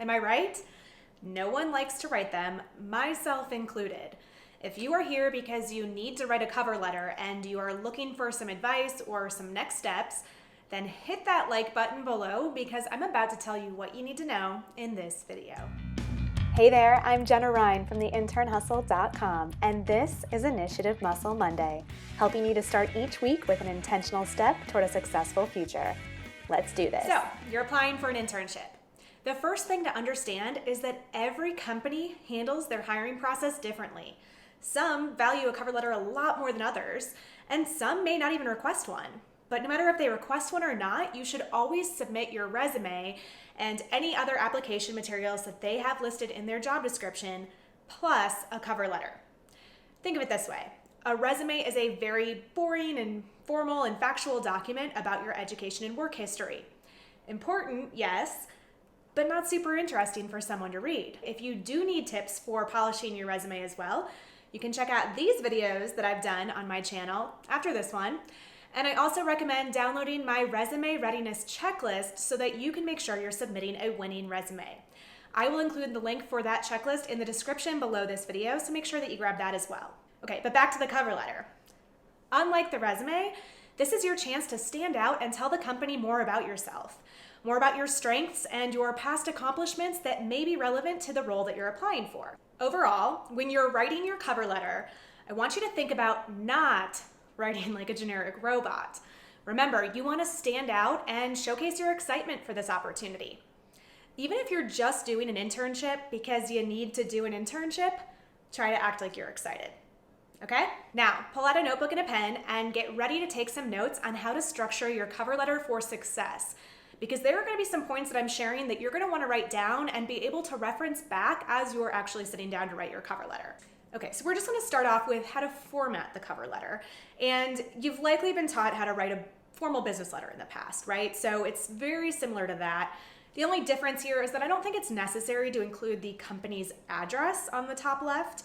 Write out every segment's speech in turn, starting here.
Am I right? No one likes to write them, myself included. If you are here because you need to write a cover letter and you are looking for some advice or some next steps, then hit that like button below because I'm about to tell you what you need to know in this video. Hey there, I'm Jenna Ryan from the internhustle.com, and this is Initiative Muscle Monday, helping you to start each week with an intentional step toward a successful future. Let's do this. So, you're applying for an internship. The first thing to understand is that every company handles their hiring process differently. Some value a cover letter a lot more than others, and some may not even request one. But no matter if they request one or not, you should always submit your resume and any other application materials that they have listed in their job description, plus a cover letter. Think of it this way. A resume is a very boring and formal and factual document about your education and work history. Important, yes, but not super interesting for someone to read. If you do need tips for polishing your resume as well, you can check out these videos that I've done on my channel after this one. And I also recommend downloading my Resume Readiness Checklist so that you can make sure you're submitting a winning resume. I will include the link for that checklist in the description below this video, so make sure that you grab that as well. Okay, but back to the cover letter. Unlike the resume, this is your chance to stand out and tell the company more about yourself, more about your strengths and your past accomplishments that may be relevant to the role that you're applying for. Overall, when you're writing your cover letter, I want you to think about not writing like a generic robot. Remember, you want to stand out and showcase your excitement for this opportunity. Even if you're just doing an internship because you need to do an internship, try to act like you're excited. Okay? Now, pull out a notebook and a pen and get ready to take some notes on how to structure your cover letter for success. Because there are going to be some points that I'm sharing that you're going to want to write down and be able to reference back as you're actually sitting down to write your cover letter. Okay, so we're just going to start off with how to format the cover letter. And you've likely been taught how to write a formal business letter in the past, right? So it's very similar to that. The only difference here is that I don't think it's necessary to include the company's address on the top left.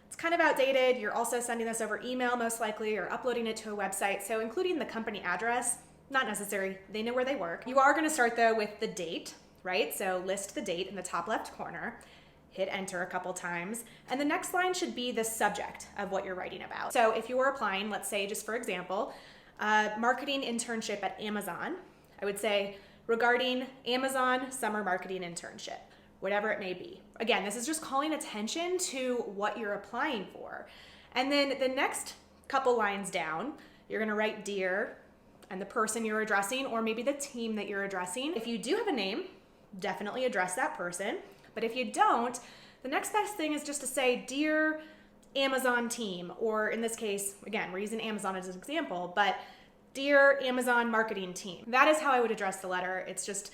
It's kind of outdated. You're also sending this over email most likely or uploading it to a website. So including the company address, not necessary. They know where they work. You are going to start though with the date, right? So list the date in the top left corner. Hit enter a couple times, and the next line should be the subject of what you're writing about. So if you were applying, let's say just for example, marketing internship at Amazon, I would say regarding Amazon summer marketing internship, whatever it may be. Again, this is just calling attention to what you're applying for. And then the next couple lines down, you're gonna write dear and the person you're addressing, or maybe the team that you're addressing. If you do have a name, definitely address that person. But if you don't, the next best thing is just to say, Dear Amazon team, or in this case, again, we're using Amazon as an example, but Dear Amazon marketing team. That is how I would address the letter. It's just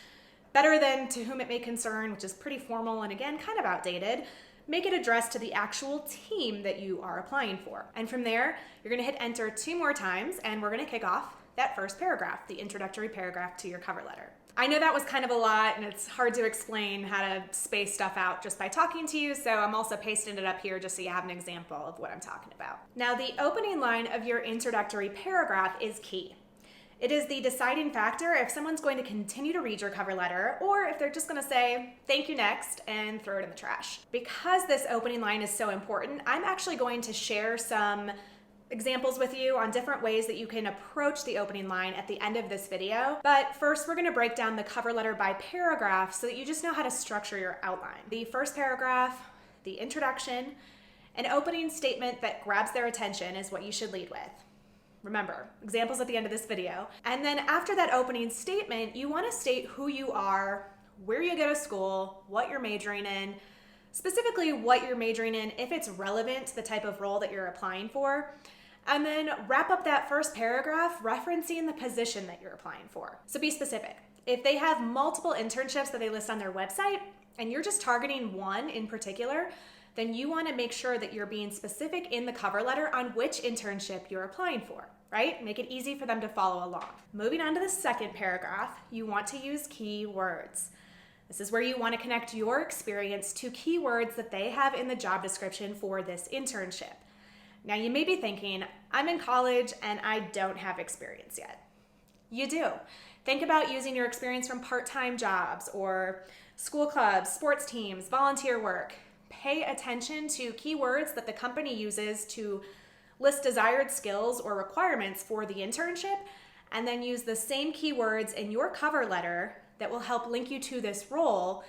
better than to whom it may concern, which is pretty formal and again, kind of outdated. Make it addressed to the actual team that you are applying for. And from there, you're gonna hit enter 2 more times and we're gonna kick off that first paragraph, the introductory paragraph to your cover letter. I know that was kind of a lot and it's hard to explain how to space stuff out just by talking to you, so I'm also pasting it up here just so you have an example of what I'm talking about. Now, the opening line of your introductory paragraph is key. It is the deciding factor if someone's going to continue to read your cover letter or if they're just going to say, thank you next, and throw it in the trash. Because this opening line is so important, I'm actually going to share some examples with you on different ways that you can approach the opening line at the end of this video. But first, we're gonna break down the cover letter by paragraph so that you just know how to structure your outline. The first paragraph, the introduction, an opening statement that grabs their attention is what you should lead with. Remember, examples at the end of this video. And then after that opening statement, you wanna state who you are, where you go to school, what you're majoring in, specifically what you're majoring in if it's relevant to the type of role that you're applying for. And then wrap up that first paragraph referencing the position that you're applying for. So be specific. If they have multiple internships that they list on their website and you're just targeting one in particular, then you want to make sure that you're being specific in the cover letter on which internship you're applying for, right? Make it easy for them to follow along. Moving on to the second paragraph, you want to use keywords. This is where you want to connect your experience to keywords that they have in the job description for this internship. Now you may be thinking, I'm in college and I don't have experience yet. You do. Think about using your experience from part-time jobs or school clubs, sports teams, volunteer work. Pay attention to keywords that the company uses to list desired skills or requirements for the internship, and then use the same keywords in your cover letter that will help link you to this role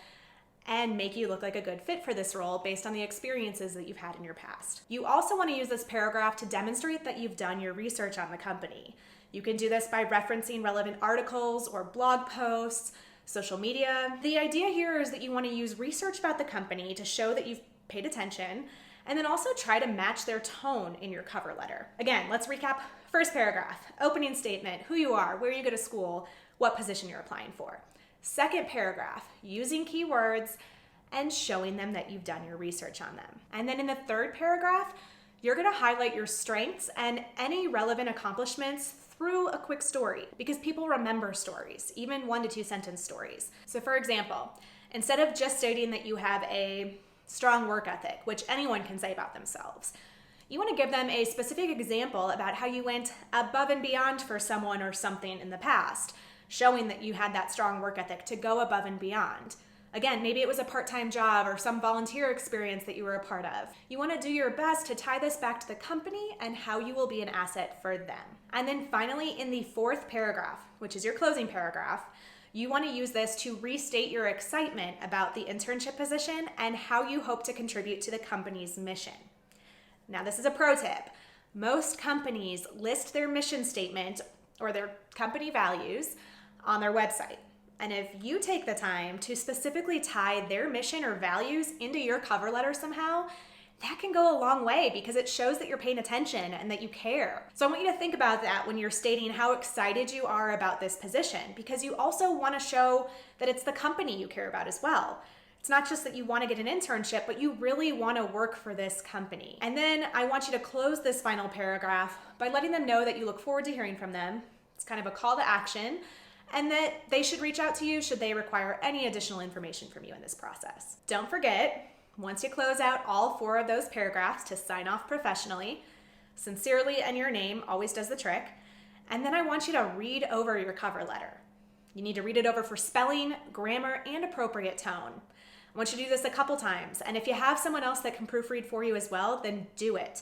and make you look like a good fit for this role based on the experiences that you've had in your past. You also want to use this paragraph to demonstrate that you've done your research on the company. You can do this by referencing relevant articles or blog posts, social media. The idea here is that you want to use research about the company to show that you've paid attention, and then also try to match their tone in your cover letter. Again, let's recap. First paragraph, opening statement, who you are, where you go to school, what position you're applying for. Second paragraph, using keywords and showing them that you've done your research on them. And then in the third paragraph, you're gonna highlight your strengths and any relevant accomplishments through a quick story, because people remember stories, even 1 to 2 sentence stories. So for example, instead of just stating that you have a strong work ethic, which anyone can say about themselves, you want to give them a specific example about how you went above and beyond for someone or something in the past, showing that you had that strong work ethic to go above and beyond. Again, maybe it was a part-time job or some volunteer experience that you were a part of. You want to do your best to tie this back to the company and how you will be an asset for them. And then finally, in the fourth paragraph, which is your closing paragraph, you want to use this to restate your excitement about the internship position and how you hope to contribute to the company's mission. Now, this is a pro tip. Most companies list their mission statement or their company values on their website. And if you take the time to specifically tie their mission or values into your cover letter somehow, that can go a long way because it shows that you're paying attention and that you care. So I want you to think about that when you're stating how excited you are about this position, because you also want to show that it's the company you care about as well. It's not just that you want to get an internship, but you really want to work for this company. And then I want you to close this final paragraph by letting them know that you look forward to hearing from them. It's kind of a call to action, and that they should reach out to you should they require any additional information from you in this process. Don't forget, once you close out all 4 of those paragraphs, to sign off professionally. Sincerely and your name always does the trick. And then I want you to read over your cover letter. You need to read it over for spelling, grammar, and appropriate tone. I want you to do this a couple times. And if you have someone else that can proofread for you as well, then do it.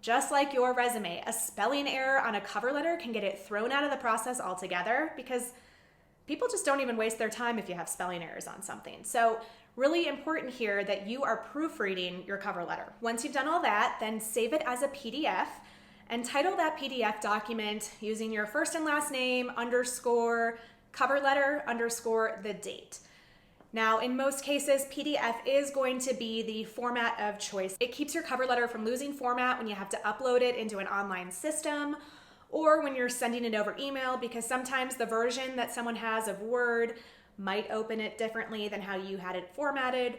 Just like your resume, a spelling error on a cover letter can get it thrown out of the process altogether, because people just don't even waste their time if you have spelling errors on something. So really important here that you are proofreading your cover letter. Once you've done all that, then save it as a PDF and title that PDF document using your first and last name _ cover letter _ the date. Now, in most cases, PDF is going to be the format of choice. It keeps your cover letter from losing format when you have to upload it into an online system or when you're sending it over email, because sometimes the version that someone has of Word might open it differently than how you had it formatted.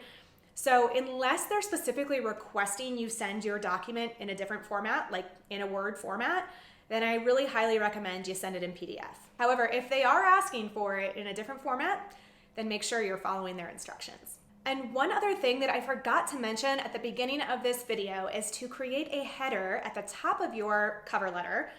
So unless they're specifically requesting you send your document in a different format, like in a Word format, then I really highly recommend you send it in PDF. However, if they are asking for it in a different format, then make sure you're following their instructions. And one other thing that I forgot to mention at the beginning of this video is to create a header at the top of your cover letter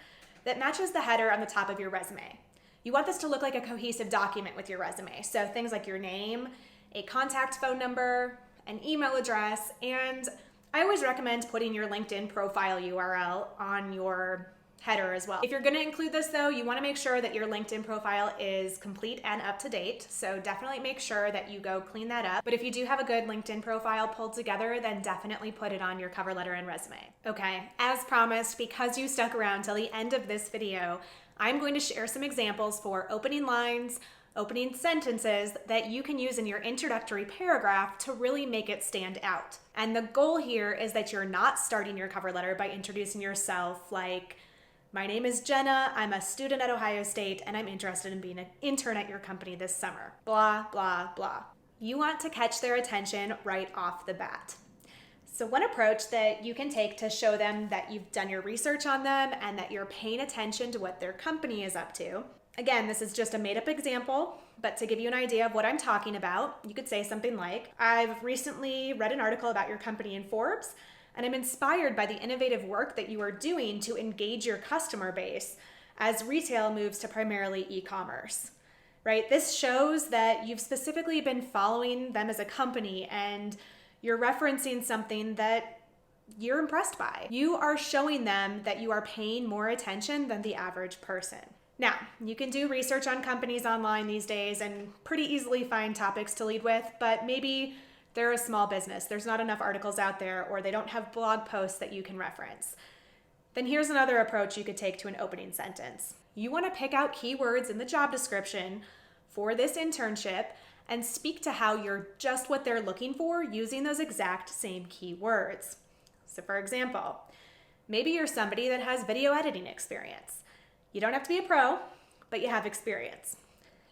that matches the header on the top of your resume. You want this to look like a cohesive document with your resume. So things like your name, a contact phone number, an email address, and I always recommend putting your LinkedIn profile URL on your header as well. If you're gonna include this though, you wanna make sure that your LinkedIn profile is complete and up to date. So definitely make sure that you go clean that up. But if you do have a good LinkedIn profile pulled together, then definitely put it on your cover letter and resume. Okay, as promised, because you stuck around till the end of this video, I'm going to share some examples for opening lines, opening sentences that you can use in your introductory paragraph to really make it stand out. And the goal here is that you're not starting your cover letter by introducing yourself like, my name is Jenna, I'm a student at Ohio State, and I'm interested in being an intern at your company this summer. Blah, blah, blah. You want to catch their attention right off the bat. So one approach that you can take to show them that you've done your research on them and that you're paying attention to what their company is up to. Again, this is just a made-up example, but to give you an idea of what I'm talking about, you could say something like, I've recently read an article about your company in Forbes, and I'm inspired by the innovative work that you are doing to engage your customer base as retail moves to primarily e-commerce. right? This shows that you've specifically been following them as a company and you're referencing something that you're impressed by. You are showing them that you are paying more attention than the average person. Now, you can do research on companies online these days and pretty easily find topics to lead with, but maybe they're a small business. There's not enough articles out there, or they don't have blog posts that you can reference. Then here's another approach you could take to an opening sentence. You want to pick out keywords in the job description for this internship and speak to how you're just what they're looking for using those exact same keywords. So for example, maybe you're somebody that has video editing experience. You don't have to be a pro, but you have experience.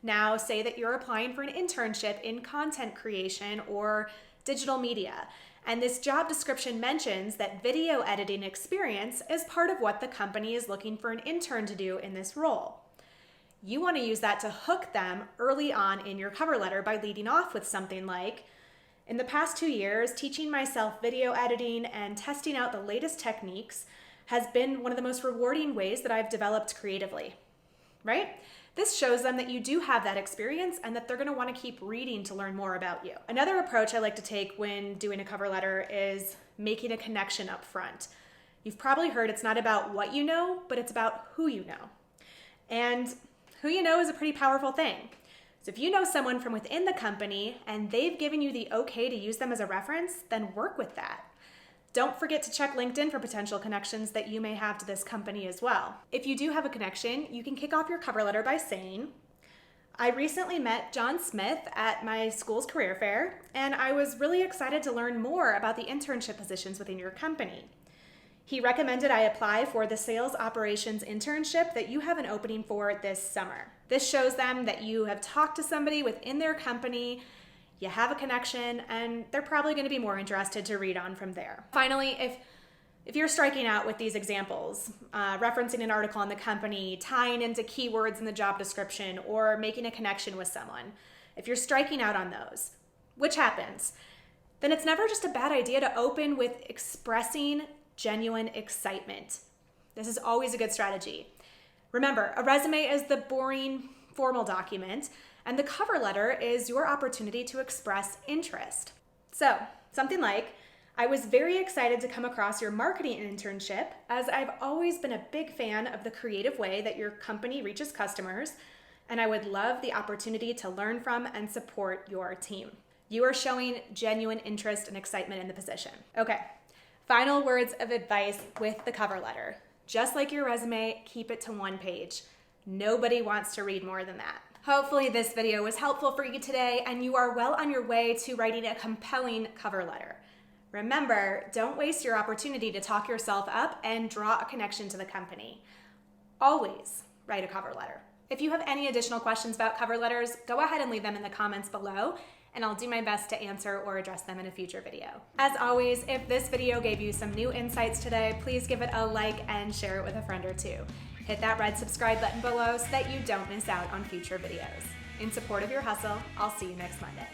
Now, say that you're applying for an internship in content creation or digital media, and this job description mentions that video editing experience is part of what the company is looking for an intern to do in this role. You want to use that to hook them early on in your cover letter by leading off with something like, in the past 2 years, teaching myself video editing and testing out the latest techniques has been one of the most rewarding ways that I've developed creatively, right? This shows them that you do have that experience and that they're going to want to keep reading to learn more about you. Another approach I like to take when doing a cover letter is making a connection up front. You've probably heard it's not about what you know, but it's about who you know. And who you know is a pretty powerful thing. So if you know someone from within the company and they've given you the okay to use them as a reference, then work with that. Don't forget to check LinkedIn for potential connections that you may have to this company as well. If you do have a connection, you can kick off your cover letter by saying, I recently met John Smith at my school's career fair, and I was really excited to learn more about the internship positions within your company. He recommended I apply for the sales operations internship that you have an opening for this summer. This shows them that you have talked to somebody within their company, you have a connection, and they're probably going to be more interested to read on from there. Finally, if you're striking out with these examples, referencing an article on the company, tying into keywords in the job description, or making a connection with someone, if you're striking out on those, which happens, then it's never just a bad idea to open with expressing genuine excitement. This is always a good strategy. Remember, a resume is the boring, formal document, and the cover letter is your opportunity to express interest. So, something like, I was very excited to come across your marketing internship, as I've always been a big fan of the creative way that your company reaches customers, and I would love the opportunity to learn from and support your team. You are showing genuine interest and excitement in the position. Okay. Final words of advice with the cover letter. Just like your resume, keep it to 1 page. Nobody wants to read more than that. Hopefully this video was helpful for you today and you are well on your way to writing a compelling cover letter. Remember, don't waste your opportunity to talk yourself up and draw a connection to the company. Always write a cover letter. If you have any additional questions about cover letters, go ahead and leave them in the comments below, and I'll do my best to answer or address them in a future video. As always, if this video gave you some new insights today, please give it a like and share it with a friend or two. Hit that red subscribe button below so that you don't miss out on future videos. In support of your hustle, I'll see you next Monday.